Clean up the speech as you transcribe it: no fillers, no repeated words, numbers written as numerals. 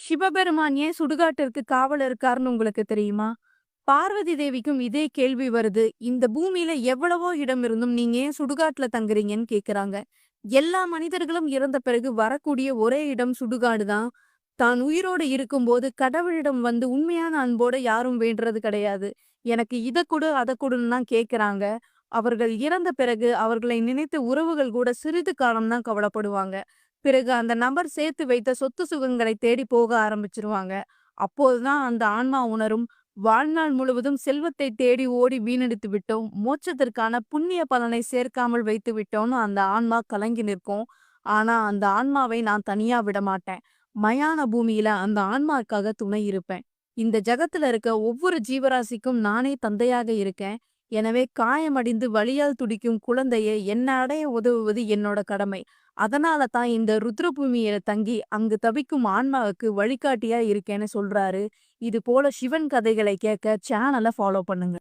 சிவபெருமான் ஏன் சுடுகாட்டிற்கு காவல் இருக்காருன்னு உங்களுக்கு தெரியுமா? பார்வதி தேவிக்கும் இதே கேள்வி வருது. இந்த பூமியில எவ்வளவோ இடம் இருந்தும் நீங்க ஏன் சுடுகாட்டுல தங்குறீங்கன்னு கேக்குறாங்க. எல்லா மனிதர்களும் இறந்த பிறகு வரக்கூடிய ஒரே இடம் சுடுகாடு தான். தான் உயிரோடு இருக்கும்போது கடவுளிடம் வந்து உண்மையான அன்போட யாரும் வேண்டுறது கிடையாது. எனக்கு இத குடு, அத குடுன்னு தான் கேக்குறாங்க. அவர்கள் இறந்த பிறகு அவர்களை நினைத்த உறவுகள் கூட சிறிது காலம் தான் கவலைப்படுவாங்க. பிறகு அந்த நபர் சேர்த்து வைத்த சொத்து சுகங்களை தேடி போக ஆரம்பிச்சுருவாங்க. அப்போதுதான் அந்த ஆன்மா உணரும், வாழ்நாள் முழுவதும் செல்வத்தை தேடி ஓடி வீணடித்து விட்டோம். மோட்சத்திற்கான புண்ணிய பலனை சேர்க்காமல் வைத்து விட்டோம்னு அந்த ஆன்மா கலங்கி நிற்கும். ஆனா அந்த ஆன்மாவை நான் தனியா விடமாட்டேன். மயான பூமியில அந்த ஆன்மாக்காக துணை இருப்பேன். இந்த ஜகத்துல இருக்க ஒவ்வொரு ஜீவராசிக்கும் நானே தந்தையாக இருக்கேன். எனவே காயமடைந்து வலியால் துடிக்கும் குழந்தையை என்ன அடைய உதவுவது என்னோட கடமை. அதனால தான் இந்த ருத்ரபூமியில தங்கி அங்கு தவிக்கும் ஆன்மாவுக்கு வழிகாட்டியா இருக்கேன்னு சொல்றாரு. இது போல சிவன் கதைகளை கேட்க சேனலை ஃபாலோ பண்ணுங்க.